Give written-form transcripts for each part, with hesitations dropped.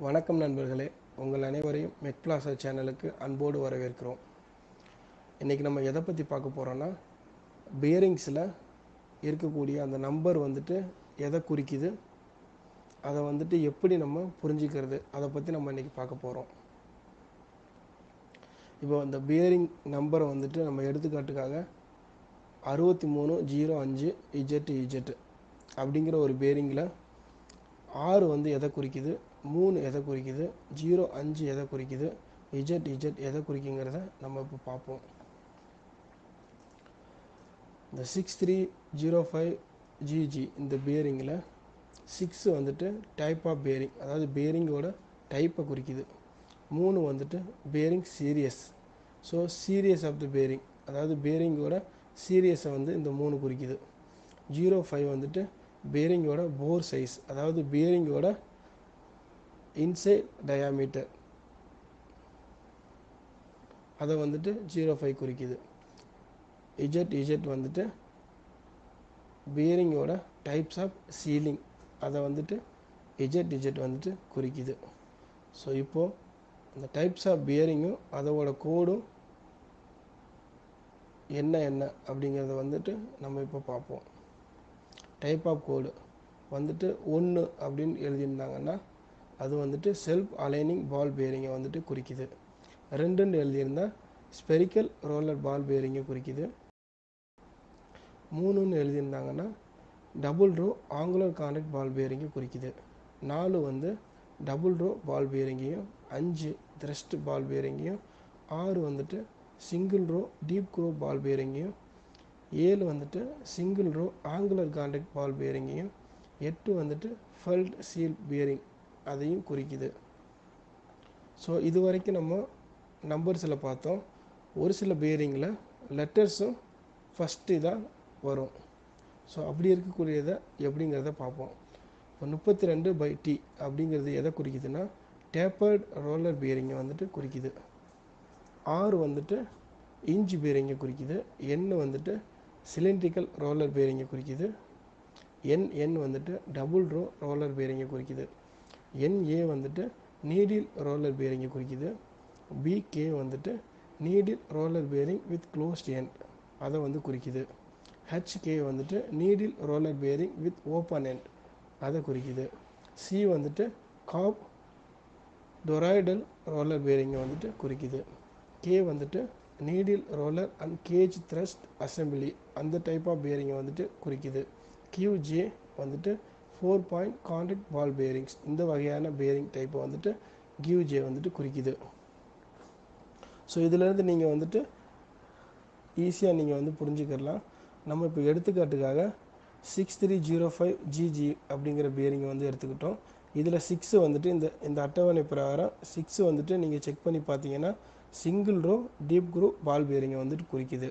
வணக்கம் நண்பர்களே, உங்கள் அனைவரையும் மெக் பிளாசா சேனலுக்கு அன்போடு வரவேற்கிறோம். இன்றைக்கி நம்ம எதை பற்றி பார்க்க போகிறோன்னா, பியரிங்ஸில் இருக்கக்கூடிய அந்த நம்பர் எதை குறிக்குது, அதை எப்படி நம்ம புரிஞ்சிக்கிறது, அதை பற்றி நம்ம இன்றைக்கி பார்க்க போகிறோம். இப்போ அந்த பியரிங் நம்பரை நம்ம எடுத்துக்காட்டுக்காக 6305 ZZ அப்படிங்கிற ஒரு பேரிங்கில் 6 எதை குறிக்குது, 3 எதை குறிக்குது, 05 எதை குறிக்குது, ZZ எதை குறிக்குங்கிறத நம்ம இப்போ பார்ப்போம். இந்த 6305GG இந்த பேரிங்கில் 6 டைப் ஆஃப் பேரிங், அதாவது பேரிங்கோட டைப்பை குறிக்குது. 3 bearing series, so series of the bearing, அதாவது பேரிங்கோட சீரியஸை இந்த 3 குறிக்குது. 05 பேரிங்கோட போர் சைஸ், அதாவது பேரிங்கோட இன்சைட் டயாமீட்டர், அதை 05 குறிக்குது. ZZ பேரிங்கோட டைப்ஸ் ஆஃப் சீலிங், அதை ZZ குறிக்குது. ஸோ இப்போது இந்த டைப்ஸ் ஆஃப் பேரிங்கும் அதோட கோடும் என்ன அப்படிங்கிறத நம்ம இப்போ பார்ப்போம். டைப் ஆஃப் கோடு 1 அப்படின்னு எழுதியிருந்தாங்கன்னா அது செல்ஃப் அலைனிங் பால் பேரிங்கை குறிக்குது. 2ன்னு எழுதியிருந்தால் ஸ்பெரிக்கல் ரோலர் பால் பேரிங்கை குறிக்குது. 3ன்னு எழுதியிருந்தாங்கன்னா டபுள் ரோ ஆங்குலர் கான்டெக்ட் பால் பேரிங்கை குறிக்குது. 4 டபுள் ரோ பால் பேரிங்கையும், 5 த்ரஸ்ட் பால் பேரிங்கையும், 6 சிங்கிள் ரோ டீப் க்ரோ பால் பேரிங்கையும், 7 சிங்கிள் ரோ ஆங்குலர் கான்டெக்ட் பால் பேரிங்கையும், 8 ஃபெல்ட் சீல் பேரிங் அதையும் குறிக்குது. ஸோ இது வரைக்கும் நம்ம நம்பர்ஸில் பார்த்தோம். ஒரு சில பேரிங்கில் லெட்டர்ஸும் ஃபஸ்ட்டு தான் வரும். ஸோ அப்படி இருக்கக்கூடியதை எப்படிங்கிறத பார்ப்போம். இப்போ 32/T அப்படிங்கிறது எதை குறிக்குதுன்னா டேப்பர்ட் ரோலர் பேரிங்கை குறிக்குது. 6 இன்ச் பேரிங்கை குறிக்குது. N சிலிண்ட்ரிக்கல் ரோலர் பேரிங்கை குறிக்குது. NN டபுள் ரோ ரோலர் பேரிங்கை குறிக்குது. NA நீடில் ரோலர் பேரிங்கை குறிக்குது. BK needle roller bearing with closed end, அதை குறிக்குது. HK needle roller bearing with open end, அதை குறிக்குது. C காப் டொராய்டல் ரோலர் பேரிங்கை குறிக்குது. K needle roller and cage thrust assembly, அந்த டைப் ஆஃப் பேரிங்கை குறிக்குது. QJ 4 point contact ball bearings, இந்த வகையான பேரிங் டைப்பை QJ குறிக்குது. ஸோ இதிலேருந்து நீங்கள் ஈஸியாக நீங்கள் புரிஞ்சுக்கலாம். நம்ம இப்போ எடுத்துக்காட்டுக்காக 6305GG அப்படிங்கிற பேரிங்கை எடுத்துக்கிட்டோம். இதில் 6 இந்த அட்டவணை பிரகாரம் 6 நீங்கள் செக் பண்ணி பார்த்தீங்கன்னா சிங்கிள் ரோ டீப் க்ரூ பால் பேரிங்கை குறிக்குது.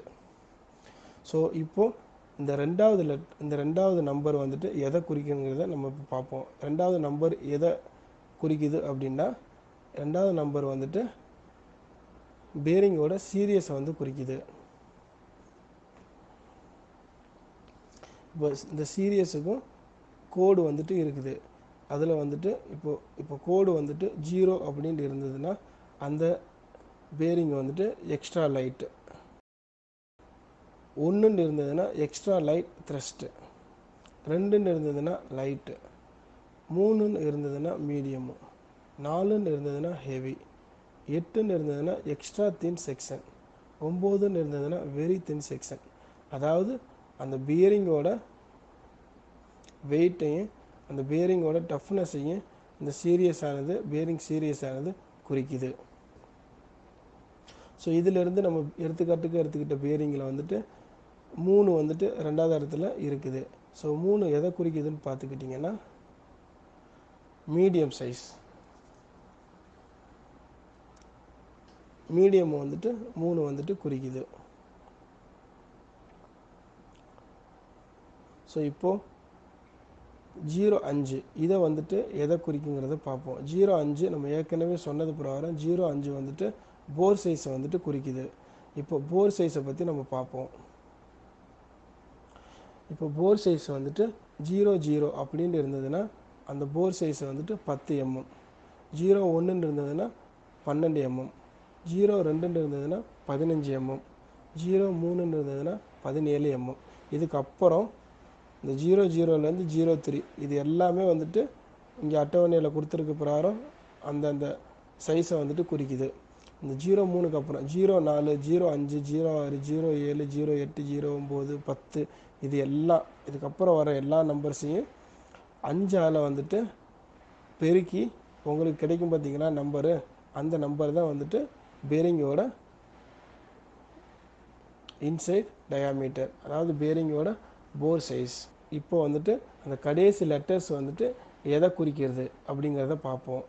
ஸோ இப்போது இந்த ரெண்டாவது நம்பர் எதை குறிக்குங்கிறத நம்ம இப்போ பார்ப்போம். ரெண்டாவது நம்பர் எதை குறிக்குது அப்படின்னா, ரெண்டாவது நம்பர் பேரிங்கோட சீரியஸை குறிக்குது. இப்போ இந்த சீரியஸுக்கும் கோடு இருக்குது. அதில் இப்போ கோடு 0 அப்படின்ட்டு இருந்ததுன்னா அந்த பேரிங் எக்ஸ்ட்ரா லைட்டு, 1ன்னு இருந்ததுன்னா எக்ஸ்ட்ரா லைட் த்ரஸ்ட்டு, 2ன்னு இருந்ததுன்னா லைட்டு, 3ன்னு இருந்ததுன்னா மீடியமு, 4ன்னு இருந்ததுன்னா ஹெவி, 8ன்னு இருந்ததுன்னா எக்ஸ்ட்ரா தின் செக்ஷன், 9ன்னு இருந்ததுன்னா வெரி தின் செக்ஷன். அதாவது அந்த பியரிங்கோட வெயிட்டையும் அந்த பியரிங்கோட டஃப்னஸையும் இந்த பேரிங் சீரியஸானது குறிக்குது. ஸோ இதிலிருந்து நம்ம எடுத்துக்கிட்ட பேரிங்கில் 3 ரெண்டாவது இடத்துல இருக்குது. ஸோ 3 எதை குறிக்குதுன்னு பார்த்துக்கிட்டிங்கன்னா மீடியம் சைஸ், மீடியம் 3 குறிக்குது. ஸோ இப்போது 05 இதை எதை குறிக்குங்கிறத பார்ப்போம். 05 நம்ம ஏற்கனவே சொன்னது பிரகாரம் 05 போர் சைஸை குறிக்குது. இப்போ போர் சைஸை பற்றி நம்ம பார்ப்போம். இப்போ போர் சைஸ் 00 அப்படின்னு இருந்ததுன்னா அந்த போர் சைஸ் 10 mm, 01 இருந்ததுன்னா 12 mm, 02 இருந்ததுன்னா 15 mm, 03 இருந்ததுன்னா 17 mm. இதுக்கப்புறம் இந்த 00லேருந்து 03 இது எல்லாமே வந்துட்டு இங்கே அட்டவணையில் கொடுத்துருக்க பிரகாரம் அந்தந்த சைஸை வந்துட்டு குறிக்குது. இந்த 03க்கு அப்புறம் 04, 05, 06, 07, 08, 09, 10 இது எல்லாம் இதுக்கப்புறம் வர எல்லா நம்பர்ஸையும் 5ஆல் வந்துட்டு பெருக்கி உங்களுக்கு கிடைக்கும் பார்த்தீங்கன்னா நம்பரு, அந்த நம்பர் தான் வந்துட்டு பேரிங்கோட இன்சைட் டயாமீட்டர், அதாவது பேரிங்கோட போர் சைஸ். இப்போ வந்துட்டு அந்த கடைசி லெட்டர்ஸ் வந்துட்டு எதை குறிக்கிறது அப்படிங்கிறத பார்ப்போம்.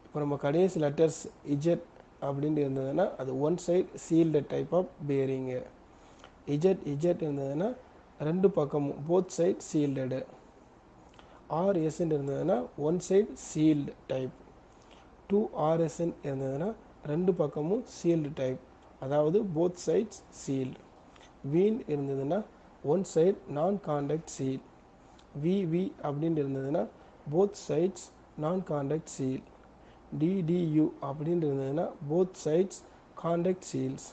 இப்போ நம்ம கடைசி லெட்டர்ஸ் இஜெட் அப்படின்னு இருந்ததுன்னா அது one side shielded type of bearing. Z இருந்ததுன்னா ரெண்டு பக்கமும் போத் சைட் சீல்டு. ஆர்எஸ்ன்னு இருந்ததுன்னா one side shielded type. 2RSN இருந்ததுன்னா ரெண்டு பக்கமும் சீல்டு டைப், அதாவது போத் சைட்ஸ் சீல்டு. வீன் இருந்ததுன்னா one side non contact seal. VV அப்படின்னு இருந்ததுன்னா both sides non contact seal. DDU அப்படின்னு இருந்ததுன்னா both sides contact seals.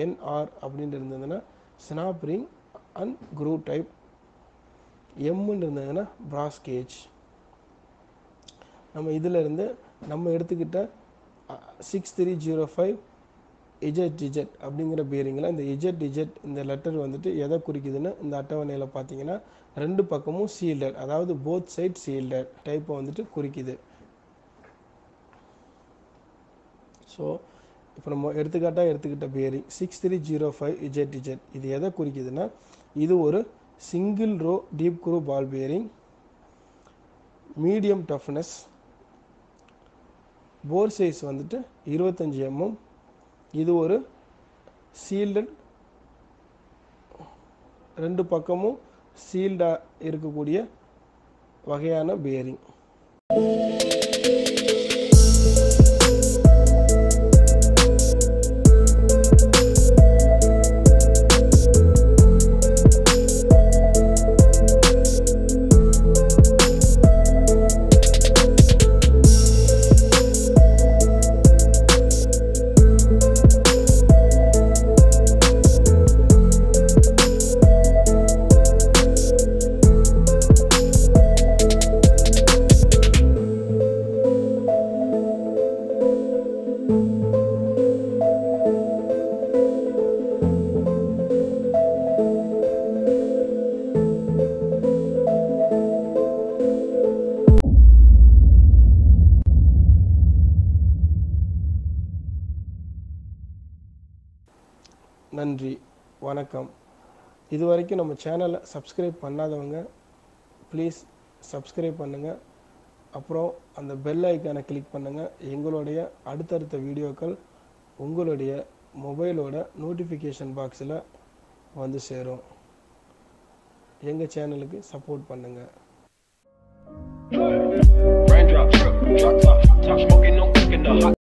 NR அப்படின்னு இருந்ததுன்னா snap ring and groove type. எம்முன்னு இருந்ததுன்னா பிராஸ் கேஜ். நம்ம இதிலிருந்து நம்ம எடுத்துக்கிட்ட 6305 இஜெட் அப்படிங்கிற பேரிங்கில் இந்த இஜெட் இந்த லெட்டர் வந்துட்டு எதை குறிக்குதுன்னு இந்த அட்டவணையில் பார்த்தீங்கன்னா ரெண்டு பக்கமும் சீல்டட், அதாவது போத் சைட் சீல்டட் டைப்பை வந்துட்டு குறிக்குது. ஸோ இப்போ நம்ம எடுத்துக்கிட்ட பேரிங் 6305 இஜெட் இது எதை குறிக்குதுன்னா இது ஒரு single row deep groove ball bearing, medium toughness, bore size வந்துட்டு 25 mm. இது ஒரு சீல்டட், ரெண்டு பக்கமும் சீல்டாக இருக்கக்கூடிய வகையான பேரிங். நன்றி, வணக்கம். இது வரைக்கும் நம்ம சேனலை சப்ஸ்கிரைப் பண்ணாதவங்க ப்ளீஸ் சப்ஸ்கிரைப் பண்ணுங்கள். அப்புறம் அந்த பெல் ஐக்கானை கிளிக் பண்ணுங்கள். எங்களுடைய அடுத்தடுத்த வீடியோக்கள் உங்களுடைய மொபைலோட நோட்டிஃபிகேஷன் பாக்ஸில் வந்து சேரும். எங்கள் சேனலுக்கு சப்போர்ட் பண்ணுங்கள்.